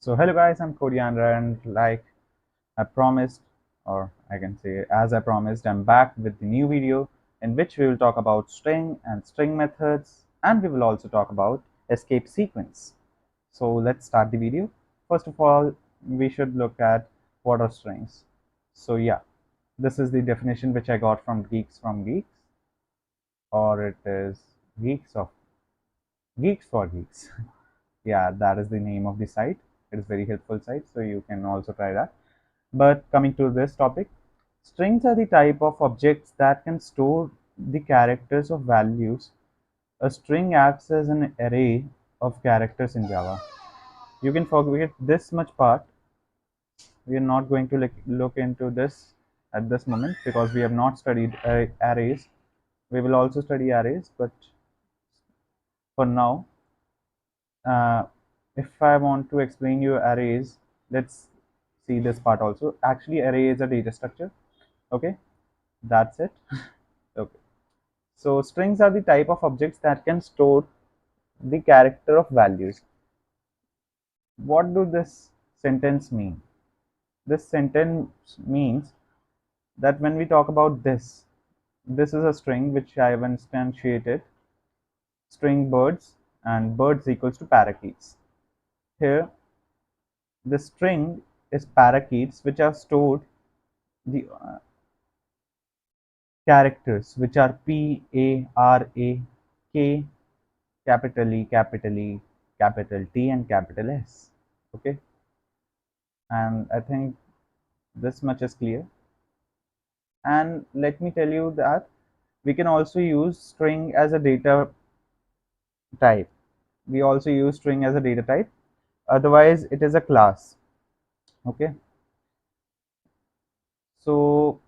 So hello guys, I'm Kodiandra, and like I promised, or I can say as I promised, I'm back with the new video in which we will talk about string and string methods, and we will also talk about escape sequence. So let's start the video. First of all, we should look at what are strings. So yeah, this is the definition which I got from Geeks, or it is Geeks for Geeks. Yeah, that is the name of the site. It is very helpful site, so you can also try that. But coming to this topic, strings are the type of objects that can store the characters of values. A string acts as an array of characters in Java. You can forget this much part. We are not going to look into this at this moment because we have not studied arrays. We will also study arrays, but for now, uh, if I want to explain you arrays, let's see this part also. Actually, array is a data structure. Okay, that's it. Okay. So strings are the type of objects that can store the character of values. What do this sentence mean? This sentence means that when we talk about this is a string which I have instantiated, string birds, and birds equals to parakeets. Here, the string is parakeets which are stored the characters which are P, A, R, A, K, capital E, capital E, capital T, and capital S. Okay, and I think this much is clear. And let me tell you that we can also use string as a data type. We also use string as a data type. Otherwise, it is a class. Okay, so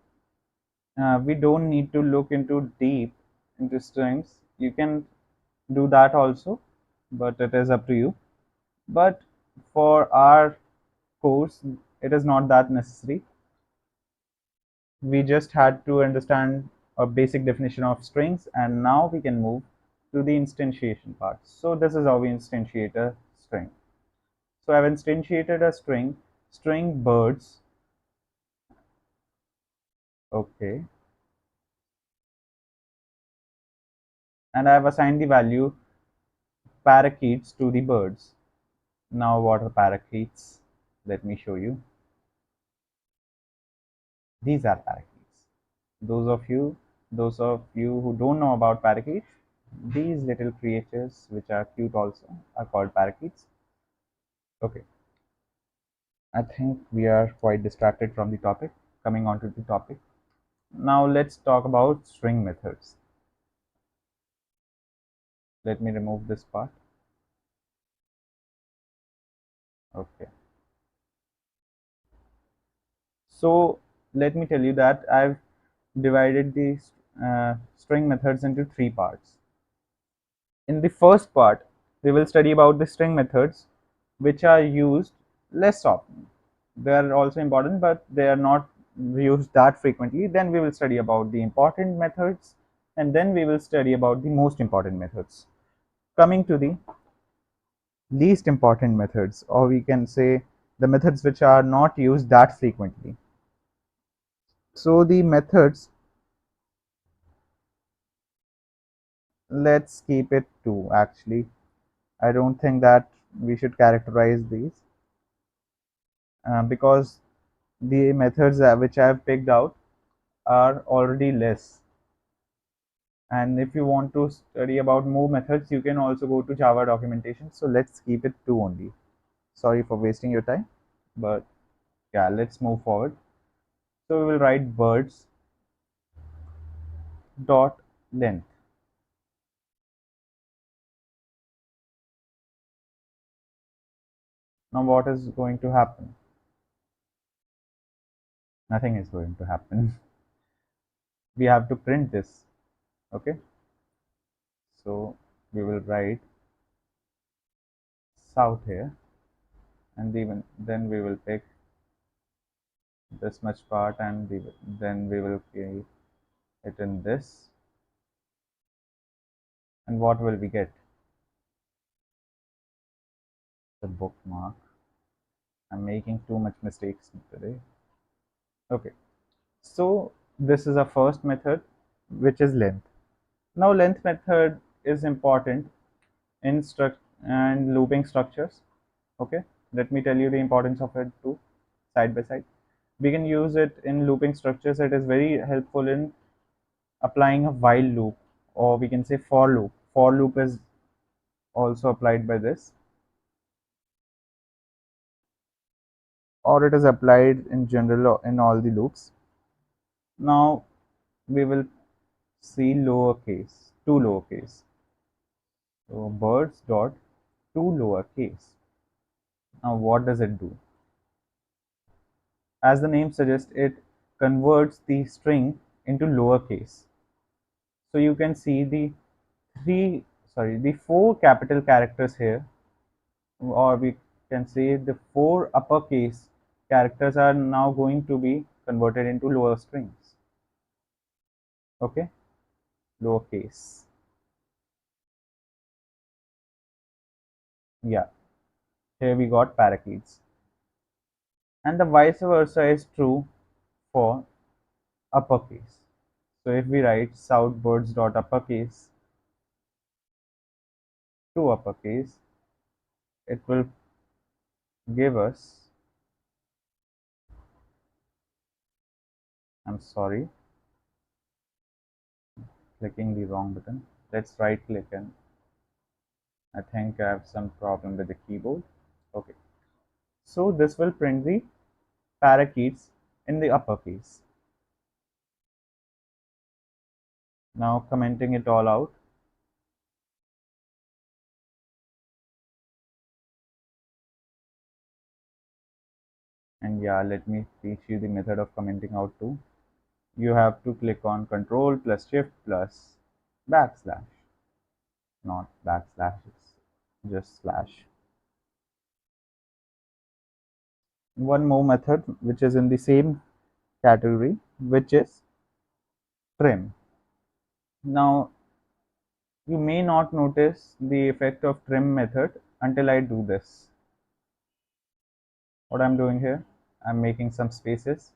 we don't need to look into deep into strings. You can do that also, but it is up to you. But for our course, it is not that necessary. We just had to understand a basic definition of strings, and now we can move to the instantiation part. So this is how we instantiate a string. So I've instantiated a string birds. Okay, and I've assigned the value parakeets to the birds. Now what are parakeets? Let me show you. These are parakeets. Those of you who don't know about parakeets, these little creatures which are cute also are called parakeets. Okay, I think we are quite distracted from the topic. Coming on to the topic. Now let's talk about string methods. Let me remove this part. Okay. So let me tell you that I've divided these string methods into three parts. In the first part, we will study about the string methods which are used less often. They are also important, but they are not used that frequently. Then we will study about the important methods, and then we will study about the most important methods. Coming to the least important methods, or we can say the methods which are not used that frequently. So the methods, let's keep it two actually. I don't think that we should characterize these because the methods which I have picked out are already less. And if you want to study about more methods, you can also go to Java documentation. So let's keep it two only. Sorry for wasting your time, but yeah, let's move forward. So we will write birds dot length. Now what is going to happen? Nothing is going to happen. We have to print this. Okay, so we will write south here, and even then we will pick this much part, and then we will keep it in this. And what will we get? The bookmark. I'm making too much mistakes today. Okay, so this is our first method, which is length. Now length method is important in struct and looping structures. Okay, let me tell you the importance of it too, side by side. We can use it in looping structures. It is very helpful in applying a while loop, or we can say for loop. For loop is also applied by this, or it is applied in general in all the loops. Now we will see lowercase, two lowercase. So birds dot two lowercase. Now what does it do? As the name suggests, it converts the string into lowercase. So you can see the four capital characters here, or we can say the four uppercase characters are now going to be converted into lower strings. Okay, lowercase. Yeah, here we got parakeets. And the vice versa is true for uppercase. So if we write southbirds dot uppercase to uppercase, it will give us, I'm sorry, clicking the wrong button. Let's right click, and I think I have some problem with the keyboard. Okay, so this will print the parakeets in the uppercase. Now commenting it all out, and yeah, let me teach you the method of commenting out too. You have to click on Control plus Shift plus backslash, not backslashes, just slash. One more method which is in the same category, which is trim. Now you may not notice the effect of trim method until I do this. What I'm doing here, I'm making some spaces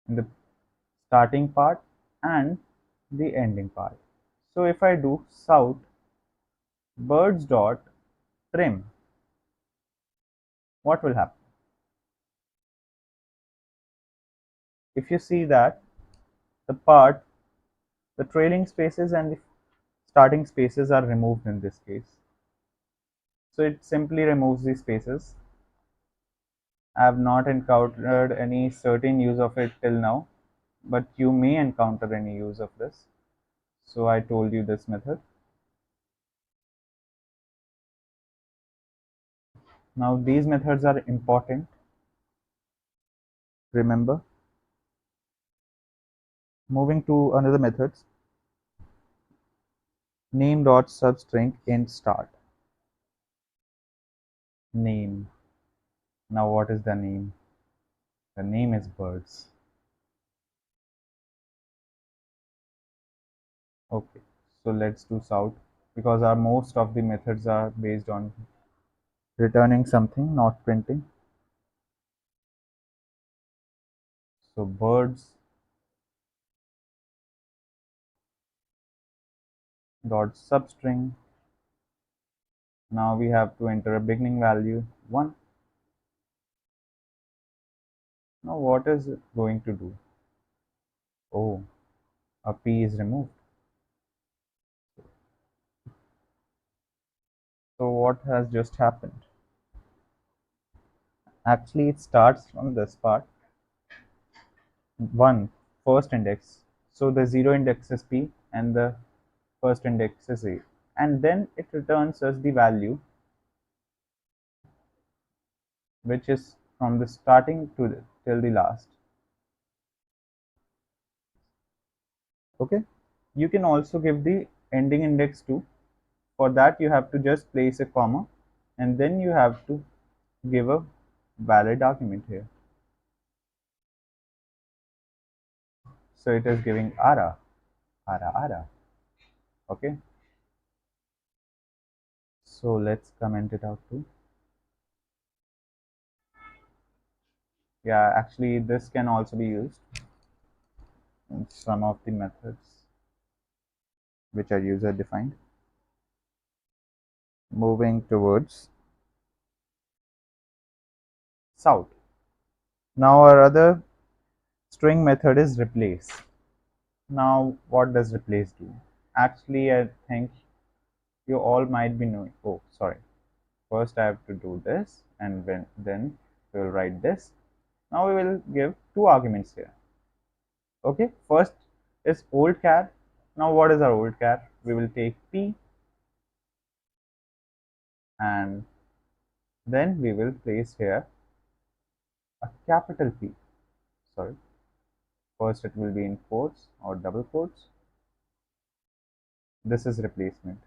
in the starting part and the ending part. So if I do south birds dot trim, what will happen? If you see that the part, the trailing spaces and the starting spaces are removed in this case. So it simply removes the spaces. I have not encountered any certain use of it till now, but you may encounter any use of this. So I told you this method. Now these methods are important. Remember, moving to another methods, name dot substring int start. Name. Now what is the name? The name is birds. Okay, so let's do south, because our most of the methods are based on returning something, not printing. So birds dot substring. Now we have to enter a beginning value 1. Now what is it going to do? Oh, a p is removed. So what has just happened? Actually, it starts from this part. 1, first index. So the 0 index is p and the first index is a. And then it returns us the value which is from the starting to till the last. Okay, you can also give the ending index too. For that you have to just place a comma, and then you have to give a valid argument here. So it is giving ara, ara, ara. Okay, so let's comment it out too. Yeah, actually this can also be used in some of the methods which are user defined. Moving towards south. Now our other string method is replace. Now what does replace do? Actually I think you all might be knowing. Oh, sorry. First I have to do this, and then we will write this. Now we will give two arguments here. Okay, first is old char. Now what is our old char? We will take p, and then we will place here a capital P. Sorry, first it will be in quotes or double quotes. This is replacement.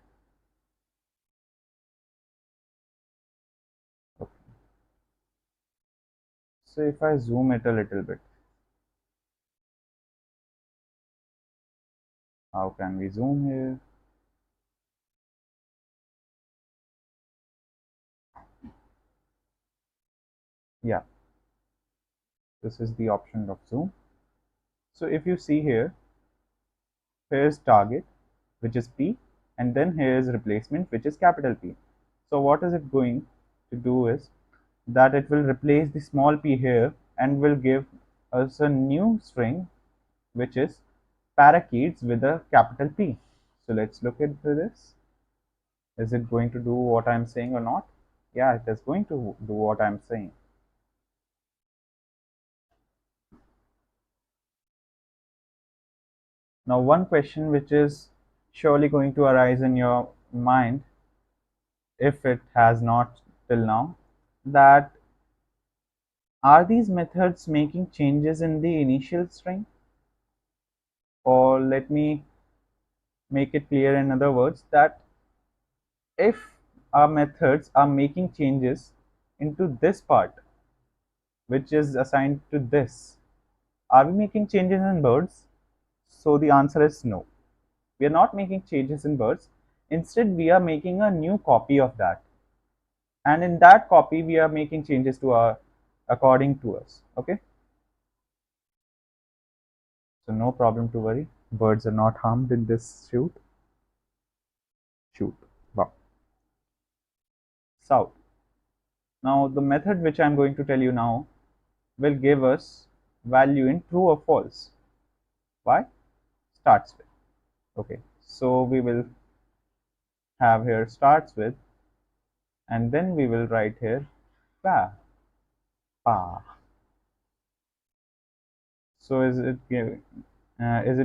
Okay. So if I zoom it a little bit, how can we zoom here? Yeah, this is the option of zoom. So if you see here, here's target, which is P, and then here is replacement, which is capital P. So what is it going to do is that it will replace the small p here and will give us a new string, which is parakeets with a capital P. So let's look into this. Is it going to do what I'm saying or not? Yeah, it is going to do what I'm saying. Now one question which is surely going to arise in your mind, if it has not till now, that are these methods making changes in the initial string? Or let me make it clear in other words, that if our methods are making changes into this part which is assigned to this, are we making changes in birds? So the answer is no. We are not making changes in birds. Instead, we are making a new copy of that. And in that copy, we are making changes to our according to us. Okay. So no problem to worry. Birds are not harmed in this shoot. Shoot. Wow. South. Now the method which I'm going to tell you now will give us value in true or false. Why? Starts with. Okay. So we will have here starts with, and then we will write here pa. Pa. So is it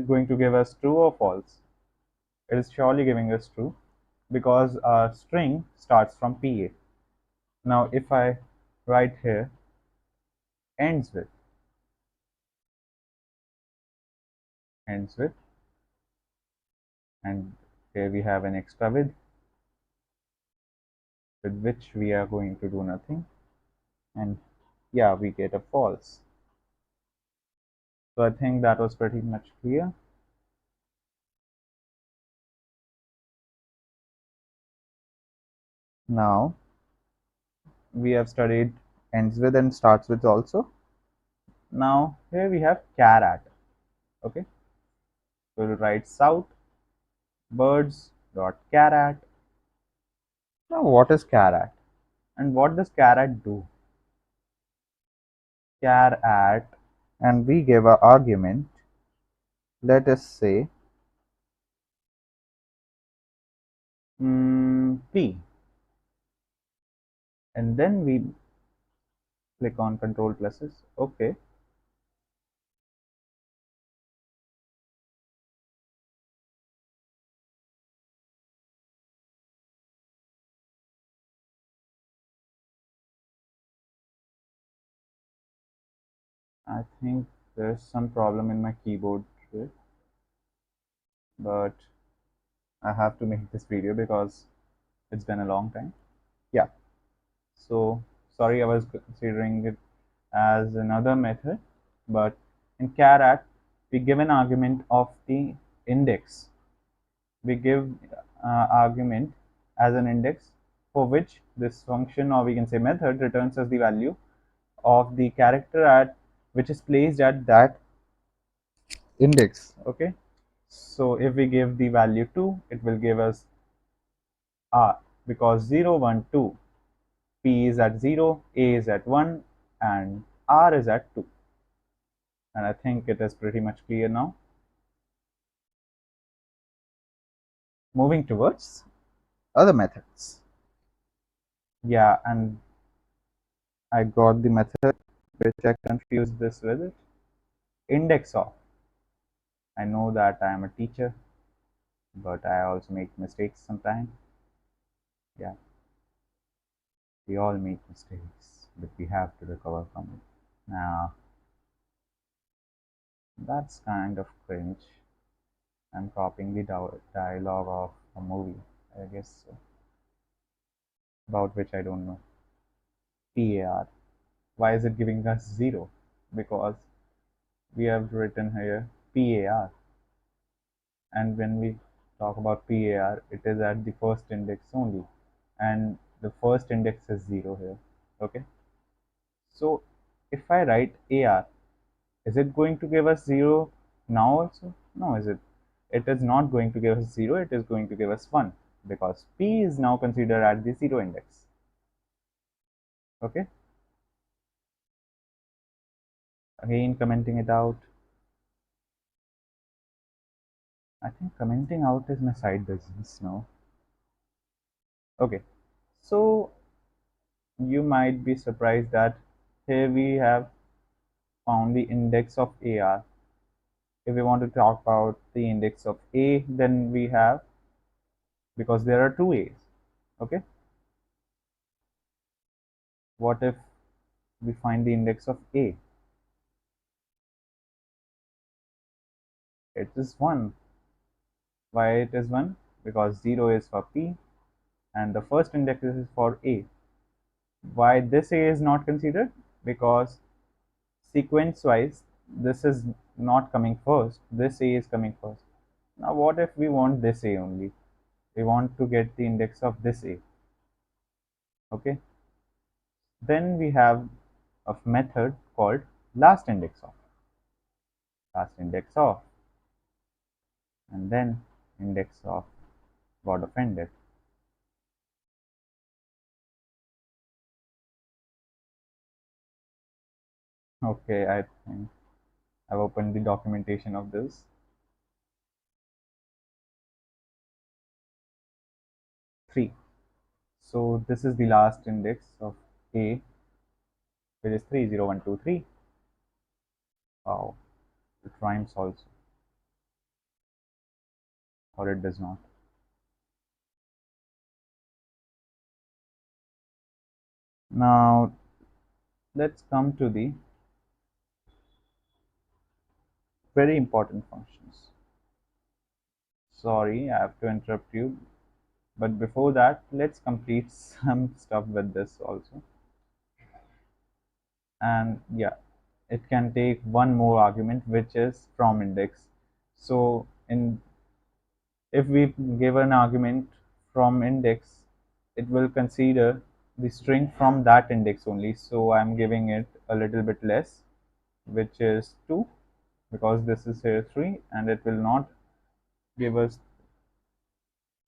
going to give us true or false? It is surely giving us true because our string starts from PA. Now if I write here ends with, ends with, and here we have an extra with which we are going to do nothing, and yeah, we get a false. So I think that was pretty much clear. Now we have studied ends with and starts with also. Now here we have char at. Okay, so we'll write south birds dot char at. Now what is char at, and what does char at do? Char at, and we give a argument. Let us say p, and then we click on control pluses. Okay, I think there's some problem in my keyboard here, but I have to make this video because it's been a long time. Yeah, so sorry, I was considering it as another method, but in char at we give an argument of the index. We give argument as an index for which this function, or we can say method, returns us the value of the character at which is placed at that index. Okay, so if we give the value 2, it will give us r, because 0 1 2, p is at 0, a is at 1, and r is at 2. And I think it is pretty much clear now. Moving towards other methods. Yeah, and I got the method which I confused this with it. Index of. I know that I am a teacher, but I also make mistakes sometimes. Yeah, we all make mistakes, but we have to recover from it. Now, that's kind of cringe. I'm copying the dialogue of a movie, I guess so, about which I don't know. PAR. Why is it giving us 0? Because we have written here PAR, and when we talk about PAR, it is at the first index only, and the first index is 0 here. Okay, so if I write AR, is it going to give us 0 now also? No, is it? It is not going to give us 0, it is going to give us 1, because P is now considered at the 0 index. Okay, again commenting it out. I think commenting out is my side business now. Okay, so you might be surprised that here we have found the index of AR. If we want to talk about the index of A, then we have, because there are two A's. Okay, what if we find the index of A? It is 1. Why it is 1? Because 0 is for P and the first index is for A. Why this A is not considered? Because sequence wise this is not coming first, this A is coming first. Now what if we want this A only? We want to get the index of this A. Okay, then we have a method called last index of. Last index of, and then index of got offended. Okay, I think I've opened the documentation of this. 3. So this is the last index of A, which is 3 0 1 2 3. Wow, it rhymes also, or it does not. Now let's come to the very important functions. Sorry, I have to interrupt you, but before that, let's complete some stuff with this also. And yeah, it can take one more argument, which is from index. So in if we give an argument from index, it will consider the string from that index only. So I'm giving it a little bit less, which is 2, because this is here 3, and it will not give us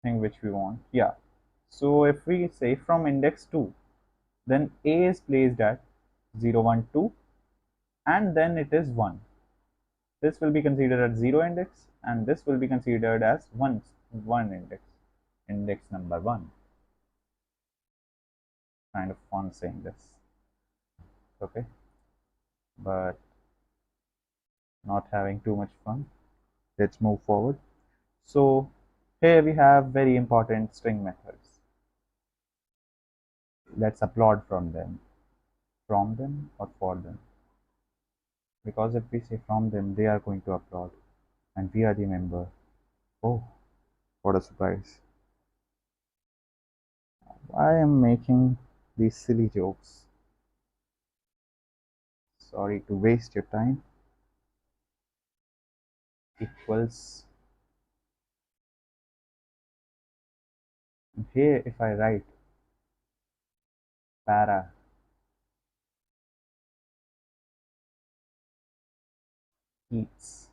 thing which we want. Yeah, so if we say from index 2, then A is placed at 0 1 2, and then it is 1. This will be considered as 0 index, and this will be considered as 1 index, index number 1. Kind of fun saying this. Okay, but not having too much fun. Let's move forward. So here we have very important string methods. Let's applaud from them or for them, because if we say from them, they are going to applaud, and we are the member. Oh, what a surprise! I am making these silly jokes. Sorry to waste your time. Equals, here if I write para, eats.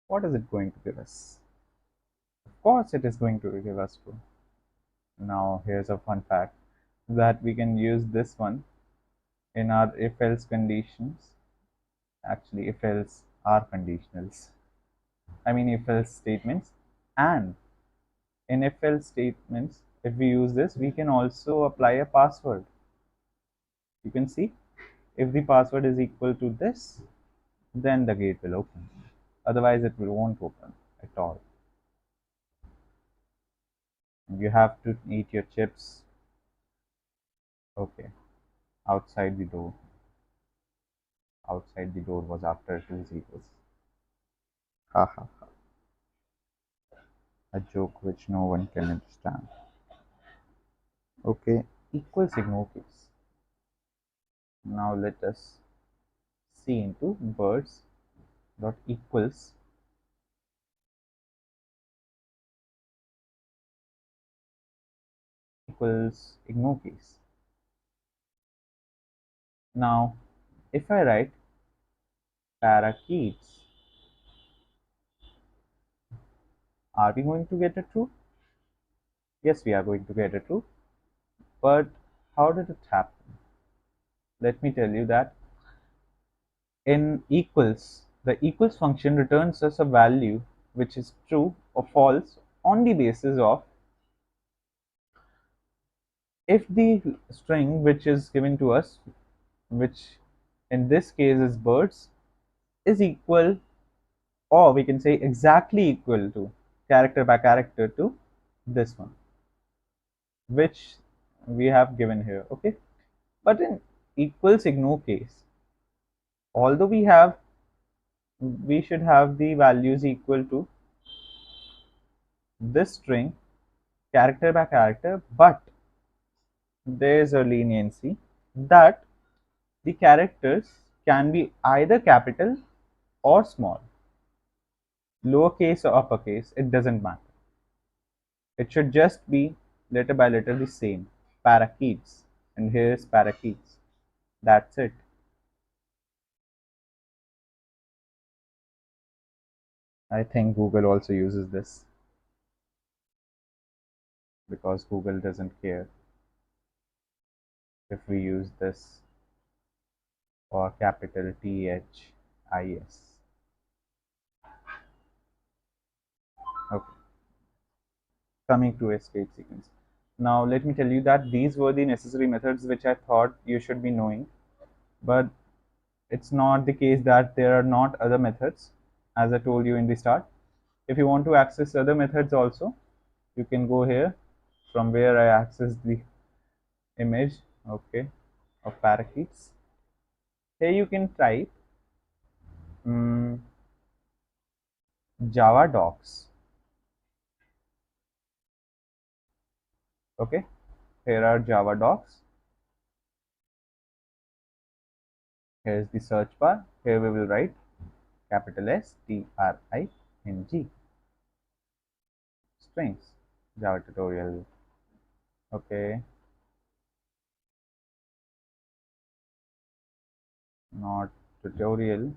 What is it going to give us? Of course, it is going to give us true. Now, here's a fun fact that we can use this one in our if else conditions. Actually, if else are conditionals. I mean, if else statements. And in if else statements, if we use this, we can also apply a password. You can see if the password is equal to this, then the gate will open. Otherwise, it won't open at all. You have to eat your chips. Okay, outside the door. Outside the door was after 2 zeros. Ha ha ha. A joke which no one can understand. Okay, equals ignore case. Now let us see into birds dot equals ignore case. Now, if I write parakeets, are we going to get a true? Yes, we are going to get a true. But how did it happen? Let me tell you that in equals, the equals function returns us a value which is true or false on the basis of if the string which is given to us, which in this case is birds, is equal, or we can say exactly equal to, character by character, to this one which we have given here. Okay, but in equals ignore case, although we should have the values equal to this string character by character, but there is a leniency that the characters can be either capital or small, lowercase or uppercase, it doesn't matter. It should just be letter by letter the same. Parakeets, and here is parakeets. That's it. I think Google also uses this because Google doesn't care if we use this or capital THIS. Okay, coming to a state sequence. Now, let me tell you that these were the necessary methods which I thought you should be knowing, but it's not the case that there are not other methods, as I told you in the start. If you want to access other methods also, you can go here from where I access the image, okay, of parakeets. Here you can type Java docs. Okay, here are Java docs. Here is the search bar. Here we will write capital STRING strings Java tutorial. Okay, not tutorial.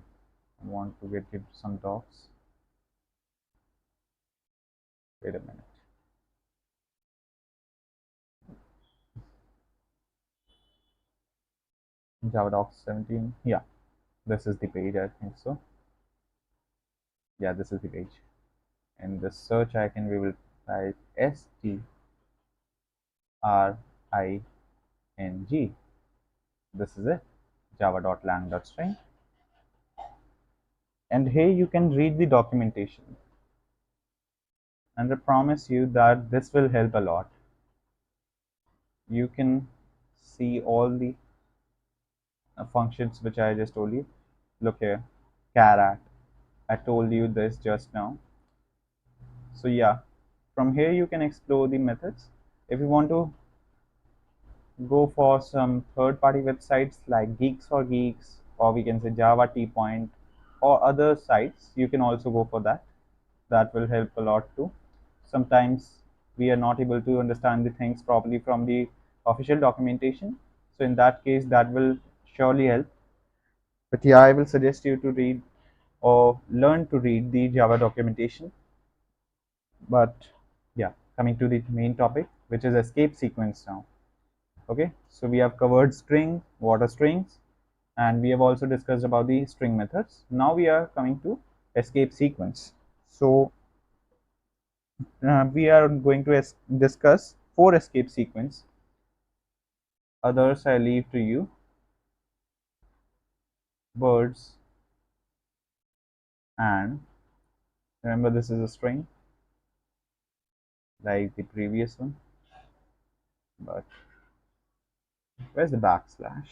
I want to get into some docs. Wait a minute. Java docs 17. Yeah, this is the page. I think so. Yeah, this is the page. In the search icon, we will type STRING. This is it, java.lang.string. And here you can read the documentation. And I promise you that this will help a lot. You can see all the functions which I just told you. Look here, carat. I told you this just now. So yeah, from here you can explore the methods. If you want to go for some third-party websites like Geeks for Geeks, or we can say Java T Point, or other sites, you can also go for that. That will help a lot too. Sometimes we are not able to understand the things properly from the official documentation, So in that case, that will surely help. But yeah, I will suggest you to read or learn to read the Java documentation. But yeah, coming to the main topic, which is escape sequence now. Okay, so we have covered string, what are strings, and we have also discussed about the string methods. Now we are coming to escape sequence. So we are going to discuss 4 escape sequence. Others I leave to you. Birds, and remember this is a string like the previous one, but where's the backslash?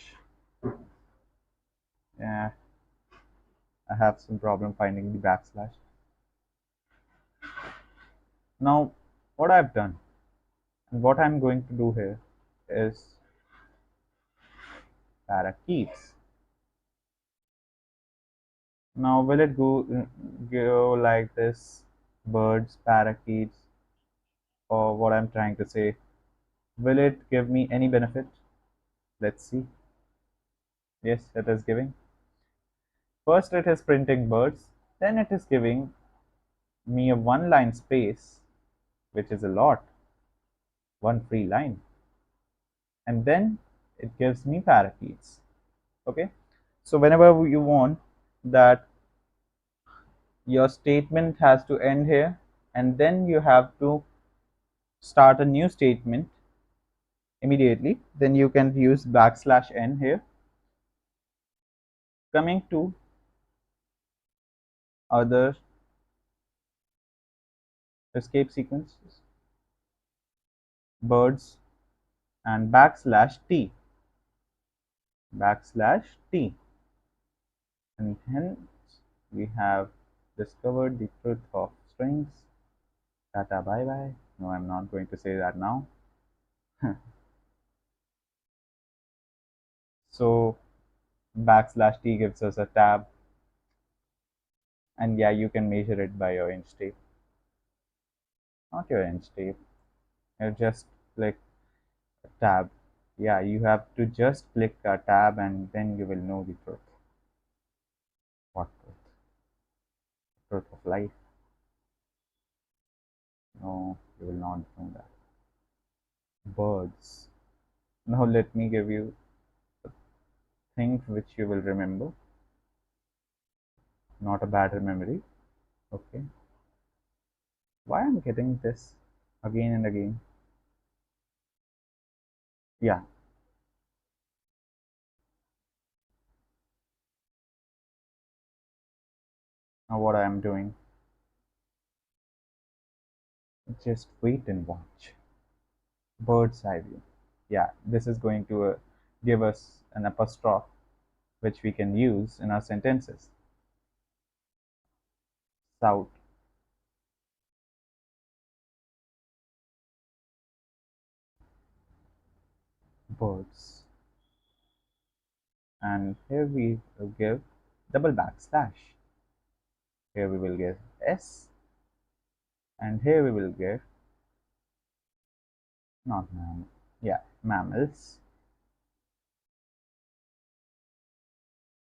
Yeah, I have some problem finding the backslash. Now what I've done and what I'm going to do here is parakeets. Now will it go like this, birds, parakeets, or what I'm trying to say, will it give me any benefit? Let's see. Yes, it is giving. First it is printing birds, then it is giving me a one line space, which is a lot, one free line, and then it gives me parakeets. Okay, so whenever you want that your statement has to end here, and then you have to start a new statement immediately, then you can use backslash n here. Coming to other escape sequences, birds, and backslash t, and hence we have discovered the truth of strings. Tata, bye bye. No, I'm not going to say that now. So backslash t gives us a tab, and yeah, you can measure it by your inch tape, not your inch tape. You just click a tab. Yeah, you have to just click a tab, and then you will know the truth. What truth? Truth of life. No, you will not know that. Birds. Now let me give you things which you will remember. Not a bad memory. Okay. Why I'm getting this again and again? Yeah. Now what I am doing? Just wait and watch. Bird's eye view. Yeah, this is going to give us an apostrophe which we can use in our sentences. South. Birds. And here we will give double backslash. Here we will give S, and here we will give not mammal, yeah, mammals.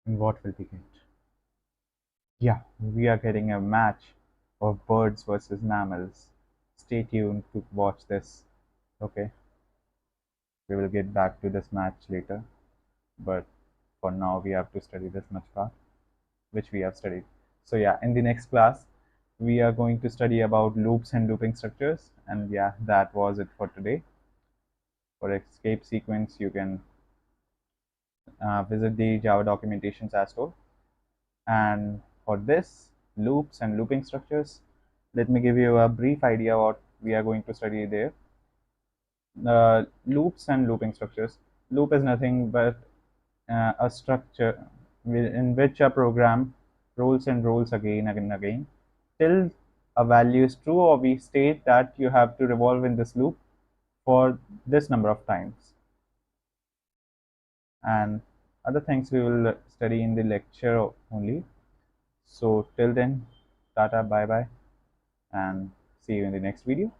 And what will we get? Yeah, we are getting a match of birds versus mammals. Stay tuned to watch this. Okay, we will get back to this match later, but for now we have to study this much part, which we have studied. So yeah, in the next class we are going to study about loops and looping structures, and yeah, that was it for today. For escape sequence, you can visit the Java documentations as well. And for this, loops and looping structures, let me give you a brief idea what we are going to study there. Loops and looping structures. Loop is nothing but a structure in which a program rolls and rolls again and again till a value is true, or we state that you have to revolve in this loop for this number of times. And other things we will study in the lecture only. So till then, tata, bye bye, and see you in the next video.